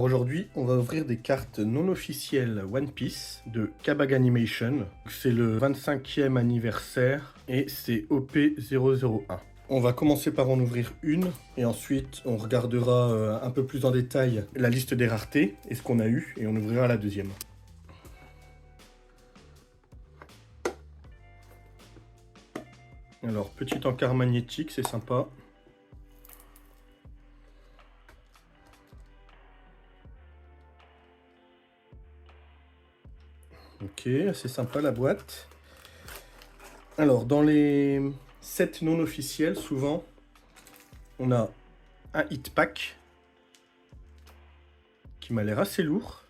Aujourd'hui, on va ouvrir des cartes non officielles One Piece de Kabag Animation. C'est le 25e anniversaire et c'est OP001. On va commencer par en ouvrir une et ensuite on regardera un peu plus en détail la liste des raretés et ce qu'on a eu et on ouvrira la deuxième. Alors, petit encart magnétique, c'est sympa. Ok, assez sympa la boîte. Alors, dans les sets non officiels, souvent, on a un hit pack qui m'a l'air assez lourd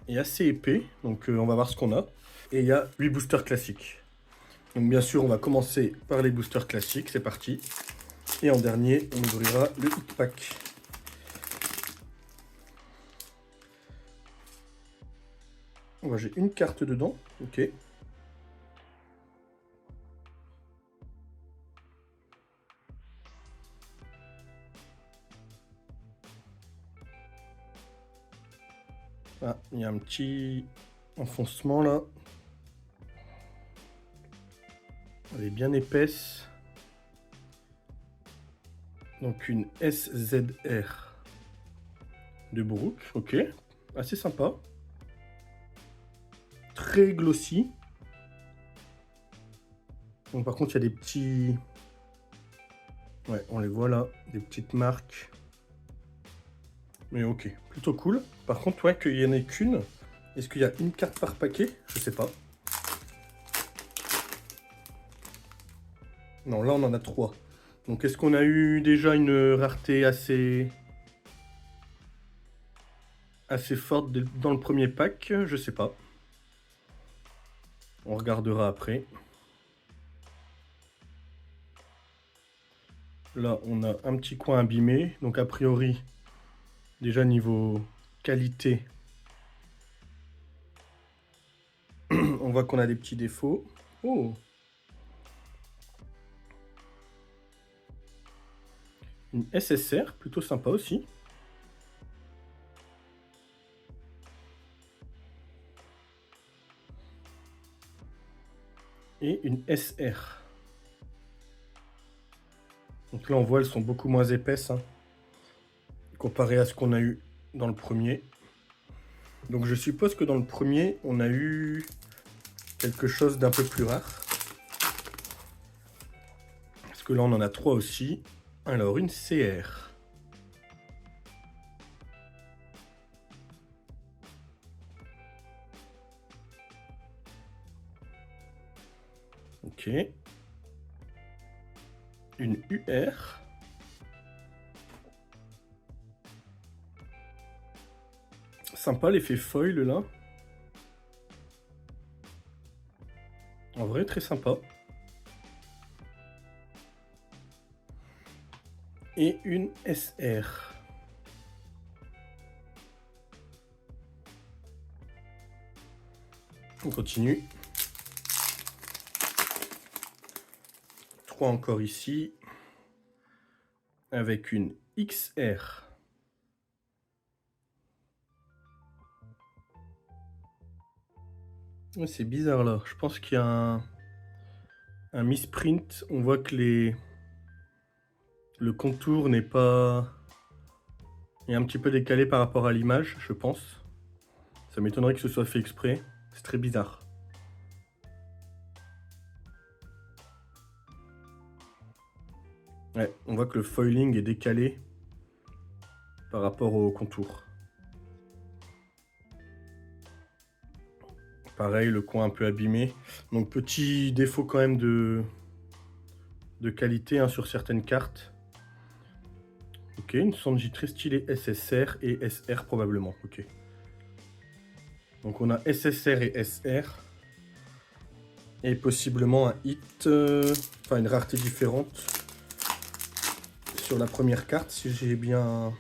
et assez épais. Donc, on va voir ce qu'on a. Et il y a 8 boosters classiques. Donc, bien sûr, on va commencer par les boosters classiques. C'est parti. Et en dernier, on ouvrira le hit pack. J'ai une carte dedans. Ok. Ah, il y a un petit enfoncement là. Elle est bien épaisse. Donc une SZR de Brook. Ok. Assez sympa. Très glossy. Donc par contre, il y a des petits... Ouais, on les voit là. Des petites marques. Mais ok, plutôt cool. Par contre, ouais, qu'il n'y en ait qu'une. Est-ce qu'il y a une carte par paquet? Je sais pas. Non, là on en a 3. Donc est-ce qu'on a eu déjà une rareté assez forte dans le premier pack? Je sais pas. On regardera après. Là, on a un petit coin abîmé. Donc a priori, déjà niveau qualité, on voit qu'on a des petits défauts. Oh! Une SSR, plutôt sympa aussi. Et une SR. Donc là, on voit, elles sont beaucoup moins épaisses, hein, comparé à ce qu'on a eu dans le premier. Donc je suppose que dans le premier, on a eu quelque chose d'un peu plus rare. Parce que là, on en a 3 aussi. Alors, une CR. Ok. Une UR. Sympa l'effet foil là. En vrai, très sympa. Et une SR. On continue. 3 encore ici. Avec une XR. Ouais, c'est bizarre là. Je pense qu'il y a un misprint. On voit que le contour n'est pas... Il est un petit peu décalé par rapport à l'image, je pense. Ça m'étonnerait que ce soit fait exprès. C'est très bizarre. Ouais, on voit que le foiling est décalé par rapport au contour. Pareil, le coin un peu abîmé. Donc petit défaut quand même de qualité hein, sur certaines cartes. Ok, une Sanji très stylée SSR et SR probablement. Ok. Donc on a SSR et SR. Et possiblement un hit, enfin une rareté différente sur la première carte si j'ai bien...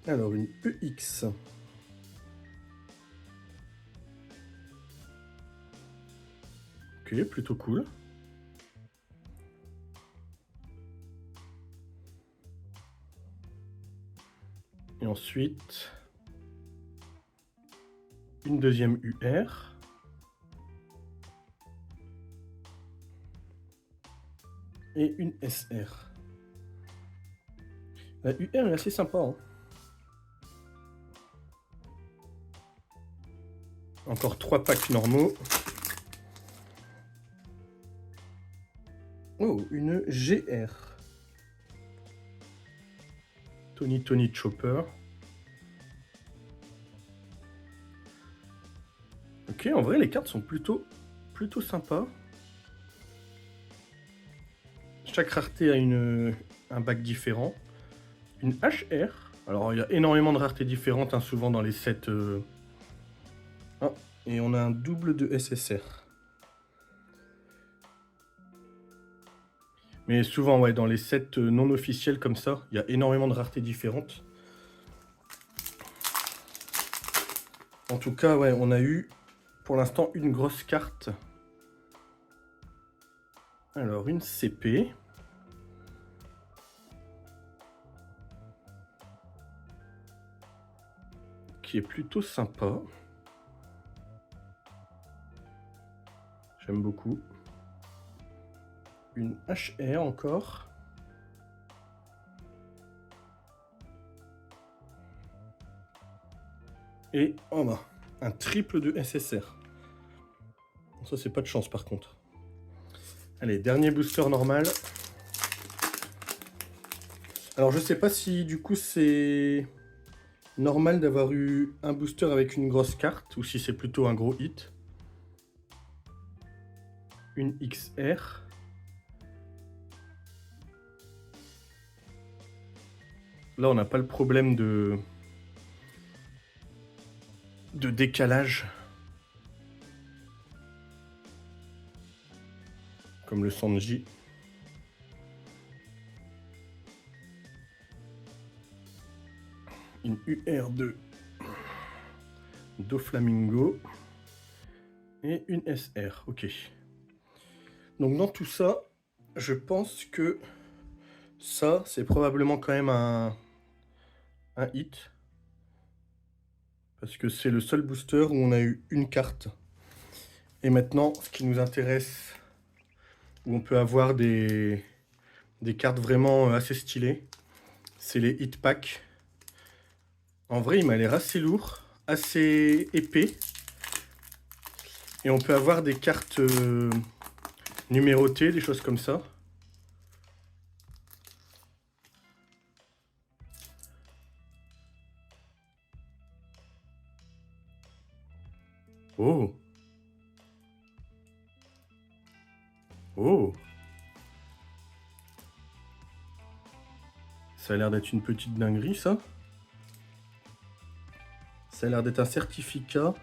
Alors une EX. Ok, plutôt cool. Et ensuite, une deuxième UR. Et une SR. La UR est assez sympa, hein. Encore 3 packs normaux. Oh, une GR. Tony Chopper. Ok, en vrai, les cartes sont plutôt sympas. Chaque rareté a un bac différent. Une HR. Alors, il y a énormément de raretés différentes, hein, souvent dans les sets. Ah, et on a un double de SSR. Mais souvent, ouais, dans les sets non officiels comme ça, il y a énormément de raretés différentes. En tout cas, ouais, on a eu pour l'instant une grosse carte. Alors, une CP. Qui est plutôt sympa. J'aime beaucoup. Une HR encore. Et oh bah, un triple de SSR. Ça, c'est pas de chance par contre. Allez, dernier booster normal. Alors, je sais pas si du coup c'est normal d'avoir eu un booster avec une grosse carte ou si c'est plutôt un gros hit. Une XR. Là, on n'a pas le problème de décalage. Comme le Sanji. Une UR2 Doflamingo. Et une SR. Ok. Donc dans tout ça, je pense que ça, c'est probablement quand même un hit. Parce que c'est le seul booster où on a eu une carte. Et maintenant, ce qui nous intéresse, où on peut avoir des cartes vraiment assez stylées, c'est les hit packs. En vrai, il m'a l'air assez lourd, assez épais. Et on peut avoir des cartes numérotées, des choses comme ça. Oh! Oh! Ça a l'air d'être une petite dinguerie, ça. Ça a l'air d'être un certificat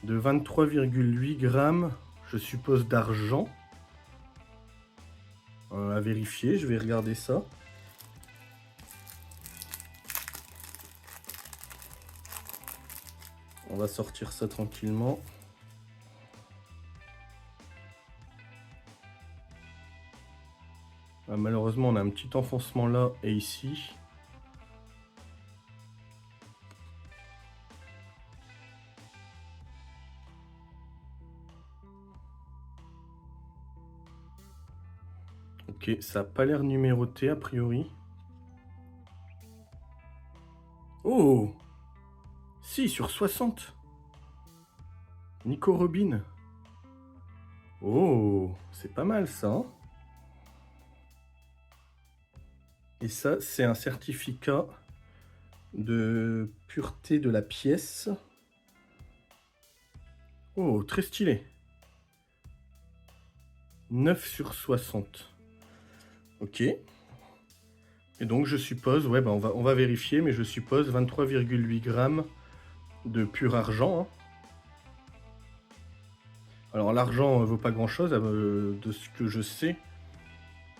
de 23,8 grammes, je suppose, d'argent. À vérifier, je vais regarder ça. On va sortir ça tranquillement. Ah, malheureusement, on a un petit enfoncement là et ici. Ok, ça n'a pas l'air numéroté a priori. Oh! Si, sur 60. Nico Robin. Oh, c'est pas mal ça, hein. Et ça, c'est un certificat de pureté de la pièce. Oh, très stylé. 9 sur 60. Ok. Et donc, je suppose, ouais, bah on va vérifier, mais je suppose 23,8 grammes de pur argent, hein. Alors, l'argent vaut pas grand-chose, de ce que je sais.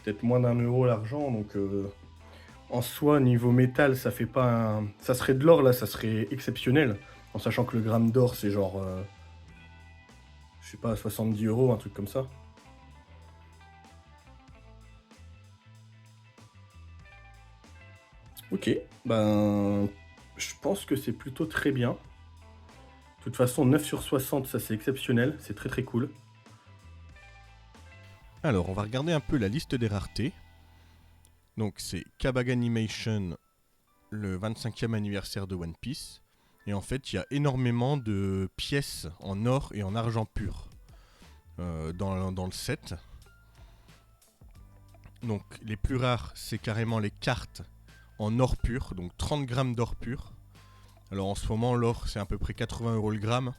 Peut-être moins d'1 euro l'argent, donc en soi, niveau métal, ça fait pas un... Ça serait de l'or, là, ça serait exceptionnel. En sachant que le gramme d'or, c'est genre... je sais pas, 70 euros, un truc comme ça. Ok, ben, je pense que c'est plutôt très bien. De toute façon, 9 sur 60, ça c'est exceptionnel, c'est très très cool. Alors, on va regarder un peu la liste des raretés. Donc, c'est Kabag Animation, le 25e anniversaire de One Piece. Et en fait, il y a énormément de pièces en or et en argent pur dans le set. Donc, les plus rares, c'est carrément les cartes en or pur, donc 30 grammes d'or pur. Alors, en ce moment, l'or, c'est à peu près 80 € le gramme.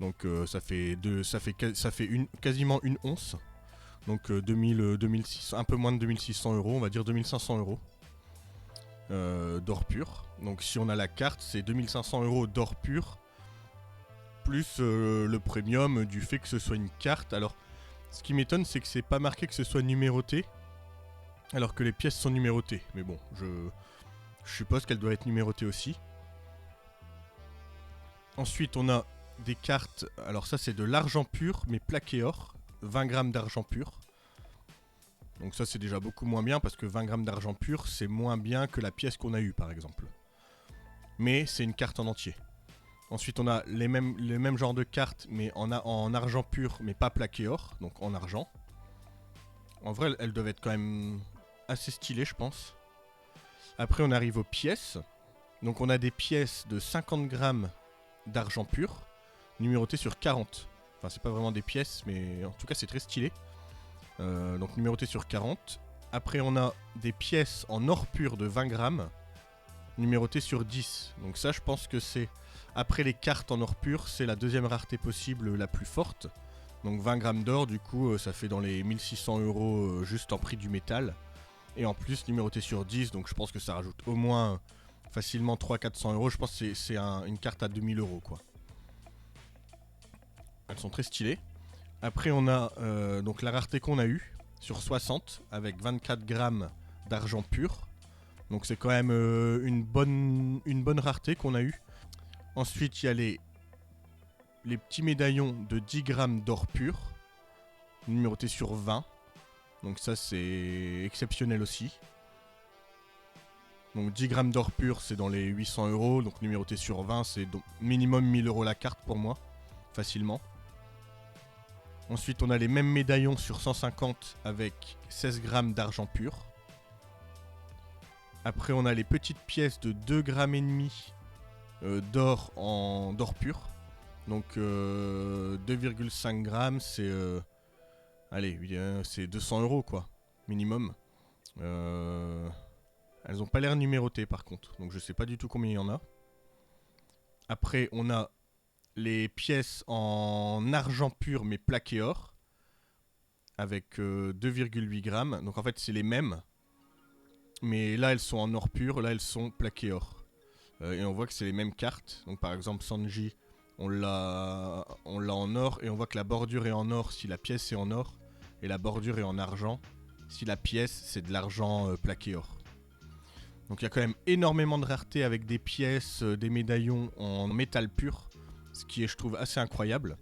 Donc, ça fait quasiment une once. Donc 2600, un peu moins de 2600 €, on va dire 2500 € d'or pur. Donc si on a la carte, c'est 2500 € d'or pur, plus le premium du fait que ce soit une carte. Alors ce qui m'étonne, c'est que c'est pas marqué que ce soit numéroté, alors que les pièces sont numérotées. Mais bon, je suppose qu'elles doivent être numérotées aussi. Ensuite on a des cartes, alors ça c'est de l'argent pur mais plaqué or, 20 grammes d'argent pur. Donc ça c'est déjà beaucoup moins bien parce que 20 grammes d'argent pur c'est moins bien que la pièce qu'on a eue par exemple. Mais c'est une carte en entier. Ensuite on a les mêmes genres de cartes mais en argent pur mais pas plaqué or, donc en argent. En vrai elles doivent être quand même assez stylées je pense. Après on arrive aux pièces. Donc on a des pièces de 50 grammes d'argent pur, numérotées sur 40. Enfin c'est pas vraiment des pièces mais en tout cas c'est très stylé. Donc numéroté sur 40. Après on a des pièces en or pur de 20 grammes, numérotées sur 10. Donc ça je pense que c'est, après les cartes en or pur, c'est la deuxième rareté possible la plus forte. Donc 20 grammes d'or, du coup ça fait dans les 1600 € juste en prix du métal. Et en plus numéroté sur 10, donc je pense que ça rajoute au moins facilement 300-400 €. Je pense que c'est une carte à 2000 € quoi. Elles sont très stylées. Après on a donc la rareté qu'on a eue sur 60 avec 24 grammes d'argent pur. Donc c'est quand même une bonne rareté qu'on a eue. Ensuite il y a les petits médaillons de 10 grammes d'or pur, numérotés sur 20. Donc ça c'est exceptionnel aussi. Donc 10 grammes d'or pur c'est dans les 800 €. Donc numéroté sur 20 c'est donc minimum 1000 € la carte pour moi, facilement. Ensuite, on a les mêmes médaillons sur 150 avec 16 grammes d'argent pur. Après, on a les petites pièces de 2 grammes et demi d'or pur. Donc 2,5 grammes, c'est c'est 200 € quoi, minimum. Elles n'ont pas l'air numérotées par contre, donc je sais pas du tout combien il y en a. Après, on a les pièces en argent pur mais plaqué or avec 2,8 grammes. Donc en fait c'est les mêmes, mais là elles sont en or pur, là elles sont plaquées or. Et on voit que c'est les mêmes cartes. Donc par exemple Sanji, on l'a en or et on voit que la bordure est en or si la pièce est en or et la bordure est en argent si la pièce c'est de l'argent plaqué or. Donc il y a quand même énormément de rareté avec des pièces, des médaillons en métal pur, ce qui est je trouve assez incroyable.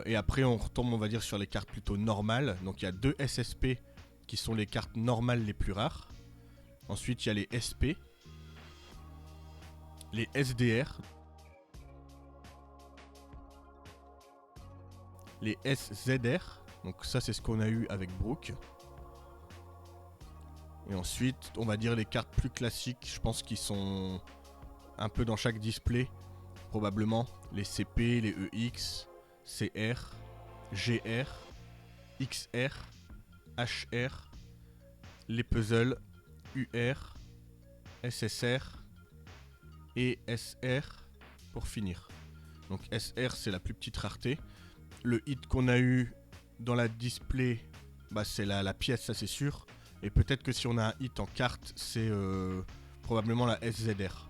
Et après on retombe on va dire sur les cartes plutôt normales. Donc il y a 2 SSP qui sont les cartes normales les plus rares. Ensuite il y a les SP, les SDR, les SZR. Donc ça c'est ce qu'on a eu avec Brook. Et ensuite on va dire les cartes plus classiques, je pense qu'ils sont un peu dans chaque display. Probablement les CP, les EX, CR, GR, XR, HR, les puzzles, UR, SSR et SR pour finir. Donc SR c'est la plus petite rareté. Le hit qu'on a eu dans la display, bah c'est la pièce, ça c'est sûr. Et peut-être que si on a un hit en carte, c'est probablement la SZR.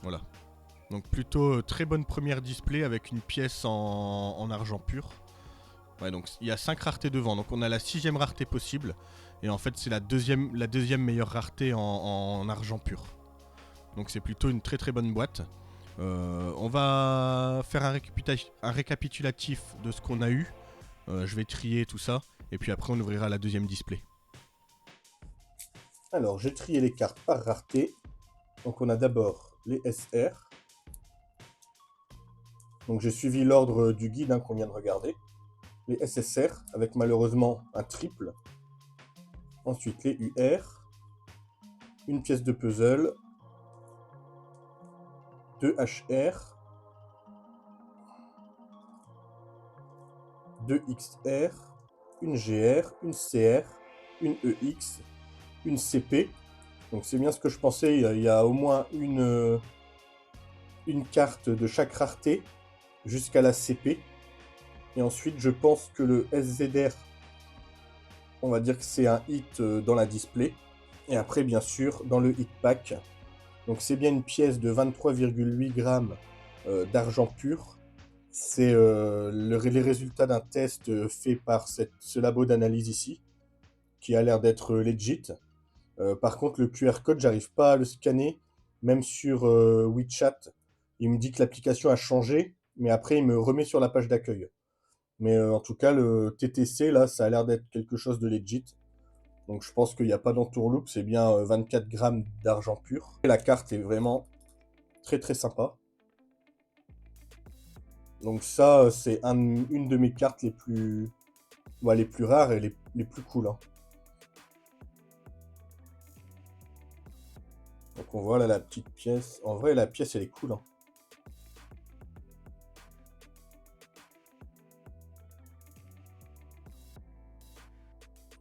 Voilà. Donc plutôt très bonne première display avec une pièce en argent pur. Ouais, donc il y a 5 raretés devant. Donc on a la 6ème rareté possible. Et en fait c'est la deuxième meilleure rareté en argent pur. Donc c'est plutôt une très très bonne boîte. On va faire un récapitulatif de ce qu'on a eu. Je vais trier tout ça. Et puis après on ouvrira la deuxième display. Alors, j'ai trié les cartes par rareté. Donc, on a d'abord les SR. Donc, j'ai suivi l'ordre du guide qu'on vient de regarder. Les SSR, avec malheureusement un triple. Ensuite, les UR. Une pièce de puzzle. 2 HR. 2 XR. Une GR. Une CR. Une EX. Une CP. Donc c'est bien ce que je pensais, il y a au moins une carte de chaque rareté jusqu'à la CP. Et ensuite je pense que le SZR, on va dire que c'est un hit dans la display. Et après bien sûr dans le hit pack. Donc c'est bien une pièce de 23,8 grammes d'argent pur. C'est les résultats d'un test fait par ce labo d'analyse ici, qui a l'air d'être legit. Par contre, le QR code, j'arrive pas à le scanner, même sur WeChat. Il me dit que l'application a changé, mais après, il me remet sur la page d'accueil. Mais en tout cas, le TTC, là, ça a l'air d'être quelque chose de legit. Donc je pense qu'il n'y a pas d'entourloupe, c'est bien 24 grammes d'argent pur. Et la carte est vraiment très très sympa. Donc ça, c'est une de mes cartes les plus rares et les plus cool, hein. Donc on voit là la petite pièce. En vrai, la pièce, elle est cool, hein.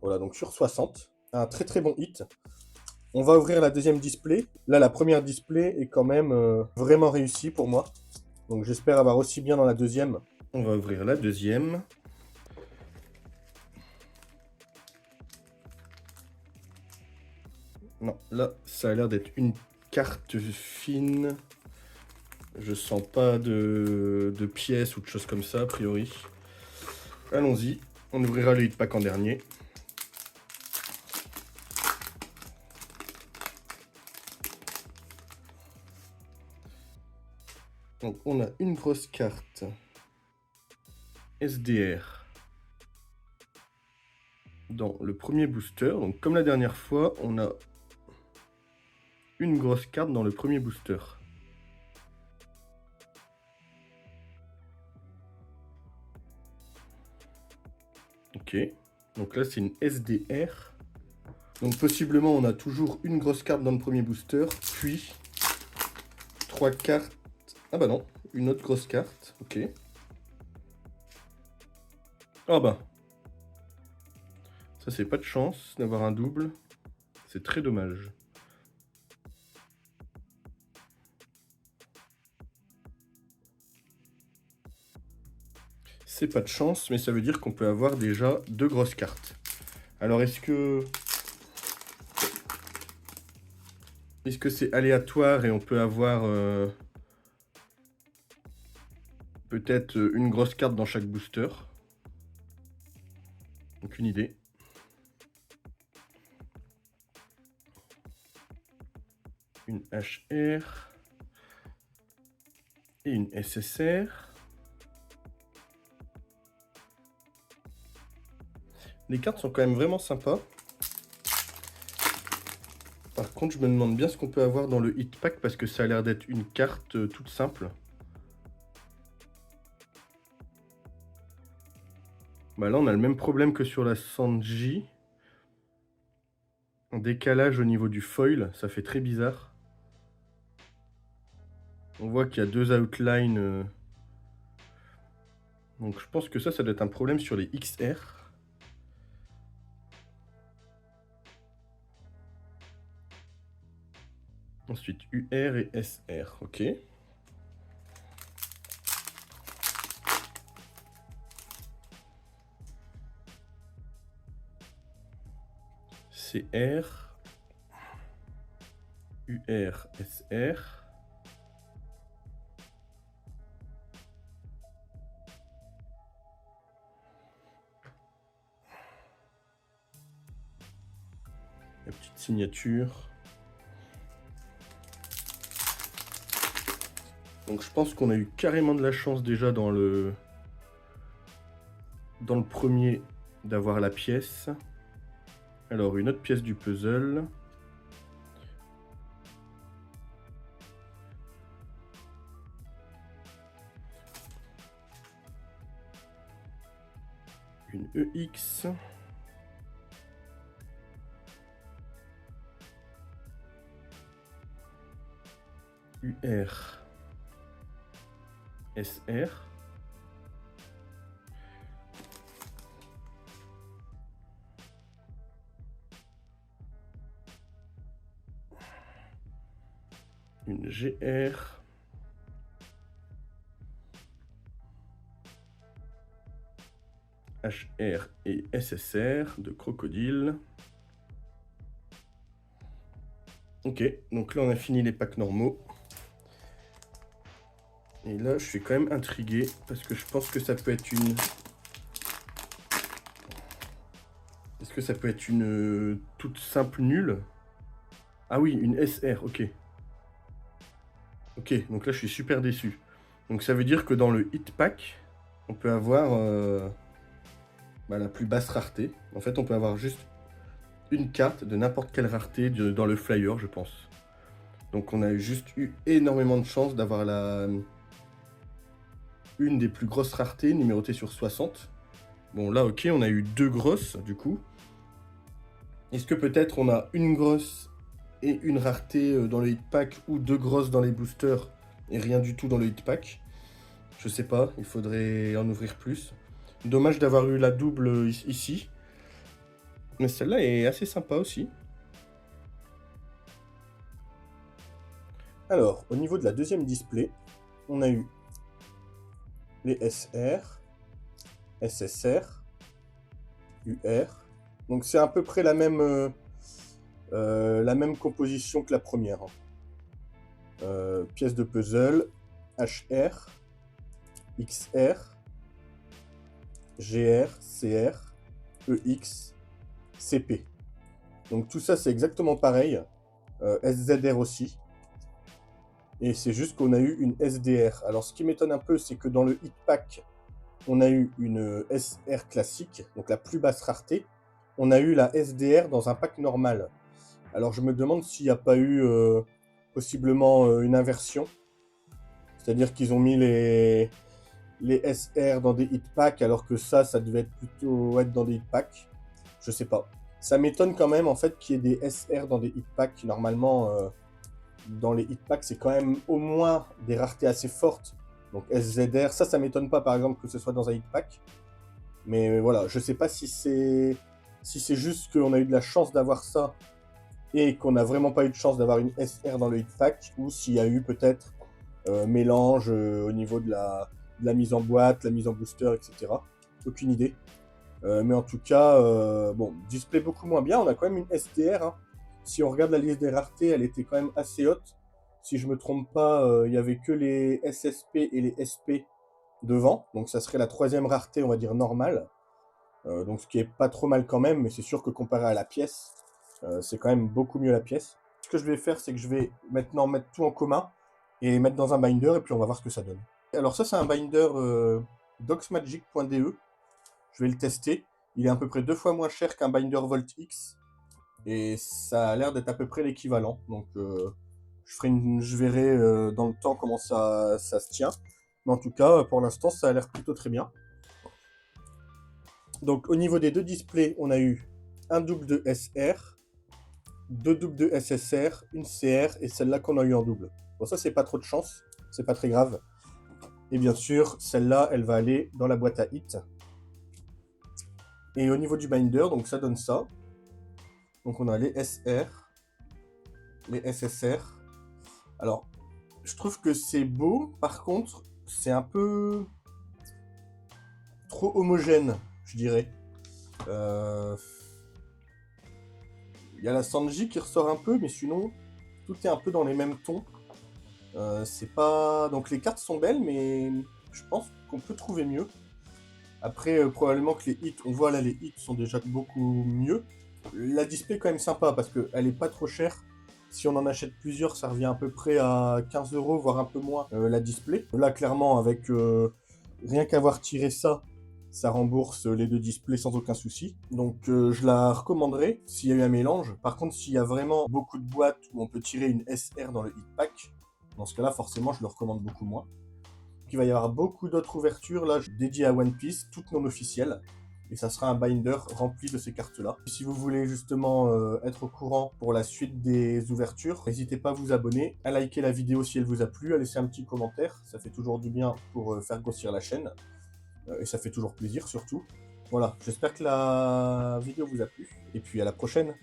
Voilà, donc sur 60, un très très bon hit. On va ouvrir la deuxième display. Là, la première display est quand même vraiment réussie pour moi. Donc j'espère avoir aussi bien dans la deuxième. On va ouvrir la deuxième. Non, là, ça a l'air d'être une carte fine. Je sens pas de pièces ou de choses comme ça, a priori. Allons-y. On ouvrira le hit pack en dernier. Donc on a une grosse carte SDR dans le premier booster. Donc comme la dernière fois, on a une grosse carte dans le premier booster. Ok, donc là c'est une SDR. Donc possiblement on a toujours une grosse carte dans le premier booster, puis 3 cartes. Ah bah non, une autre grosse carte, ok. Ah bah. Ça c'est pas de chance d'avoir un double. C'est très dommage. C'est pas de chance, mais ça veut dire qu'on peut avoir déjà 2 grosses cartes. Alors est-ce que c'est aléatoire et on peut avoir peut-être une grosse carte dans chaque booster? Aucune idée. Une HR et une SSR. Les cartes sont quand même vraiment sympas. Par contre, je me demande bien ce qu'on peut avoir dans le hit pack parce que ça a l'air d'être une carte toute simple. Bah là, on a le même problème que sur la Sanji. Un décalage au niveau du foil, ça fait très bizarre. On voit qu'il y a 2 outlines. Donc je pense que ça doit être un problème sur les XR. Ensuite UR et SR, ok. CR, UR, SR. La petite signature. Donc je pense qu'on a eu carrément de la chance déjà dans le premier d'avoir la pièce. Alors une autre pièce du puzzle. une EX. UR. SR. Une GR. HR et SSR de crocodile. Ok, donc là on a fini les packs normaux. Et là je suis quand même intrigué parce que je pense que ça peut être une... Est-ce que ça peut être une toute simple nulle? Ah oui, une SR, ok. Ok, donc là je suis super déçu. Donc ça veut dire que dans le hit pack, on peut avoir la plus basse rareté. En fait, on peut avoir juste une carte de n'importe quelle rareté dans le flyer, je pense. Donc on a juste eu énormément de chance d'avoir une des plus grosses raretés, numérotée sur 60. Bon là, ok, on a eu 2 grosses, du coup. Est-ce que peut-être on a une grosse et une rareté dans le hit pack, ou 2 grosses dans les boosters et rien du tout dans le hit pack? Je sais pas, il faudrait en ouvrir plus. Dommage d'avoir eu la double ici. Mais celle-là est assez sympa aussi. Alors, au niveau de la deuxième display, on a eu les SR, SSR, UR. Donc c'est à peu près la même composition que la première. Pièce de puzzle, HR, XR, GR, CR, EX, CP. Donc tout ça c'est exactement pareil. SZR aussi. Et c'est juste qu'on a eu une SDR. Alors ce qui m'étonne un peu, c'est que dans le hit pack, on a eu une SR classique, donc la plus basse rareté. On a eu la SDR dans un pack normal. Alors je me demande s'il n'y a pas eu possiblement une inversion. C'est-à-dire qu'ils ont mis les SR dans des hit packs, alors que ça devait être plutôt être dans des hit packs. Je sais pas. Ça m'étonne quand même en fait qu'il y ait des SR dans des hit packs. Normalement, dans les hit packs, c'est quand même au moins des raretés assez fortes. Donc SZR, ça m'étonne pas par exemple que ce soit dans un hit pack. Mais voilà, je sais pas si c'est juste qu'on a eu de la chance d'avoir ça et qu'on n'a vraiment pas eu de chance d'avoir une SR dans le hit pack, ou s'il y a eu peut-être mélange au niveau de la mise en boîte, la mise en booster, etc. Aucune idée. Mais en tout cas, bon, display beaucoup moins bien. On a quand même une STR. Hein. Si on regarde la liste des raretés, elle était quand même assez haute. Si je me trompe pas, il y avait que les SSP et les SP devant. Donc ça serait la 3e rareté, on va dire, normale. Donc ce qui est pas trop mal quand même, mais c'est sûr que comparé à la pièce, c'est quand même beaucoup mieux la pièce. Ce que je vais faire, c'est que je vais maintenant mettre tout en commun et mettre dans un binder, et puis on va voir ce que ça donne. Alors ça, c'est un binder docsmagic.de. Je vais le tester. Il est à peu près 2 fois moins cher qu'un binder Volt X. Et ça a l'air d'être à peu près l'équivalent. Donc je verrai dans le temps comment ça se tient. Mais en tout cas, pour l'instant, ça a l'air plutôt très bien. Donc au niveau des 2 displays, on a eu un double de SR, 2 doubles de SSR, une CR et celle-là qu'on a eu en double. Bon, ça, c'est pas trop de chance. C'est pas très grave. Et bien sûr, celle-là, elle va aller dans la boîte à hit. Et au niveau du binder, donc ça donne ça. Donc on a les SR, les SSR. Alors, je trouve que c'est beau. Par contre, c'est un peu trop homogène, je dirais. Il y a la Sanji qui ressort un peu, mais sinon, tout est un peu dans les mêmes tons. C'est pas... Donc les cartes sont belles, mais je pense qu'on peut trouver mieux. Après, probablement que les hits, on voit là, les hits sont déjà beaucoup mieux. La display est quand même sympa parce qu'elle est pas trop chère. Si on en achète plusieurs, ça revient à peu près à 15 €, voire un peu moins, la display. Là, clairement, avec rien qu'avoir tiré ça, ça rembourse les 2 displays sans aucun souci. Donc je la recommanderais s'il y a eu un mélange. Par contre, s'il y a vraiment beaucoup de boîtes où on peut tirer une SR dans le hit pack, dans ce cas-là, forcément, je le recommande beaucoup moins. Il va y avoir beaucoup d'autres ouvertures là dédiées à One Piece, toutes non officielles. et ça sera un binder rempli de ces cartes-là. Si vous voulez justement être au courant pour la suite des ouvertures, n'hésitez pas à vous abonner, à liker la vidéo si elle vous a plu, à laisser un petit commentaire, ça fait toujours du bien pour faire grossir la chaîne, et ça fait toujours plaisir surtout. Voilà, j'espère que la vidéo vous a plu, et puis à la prochaine.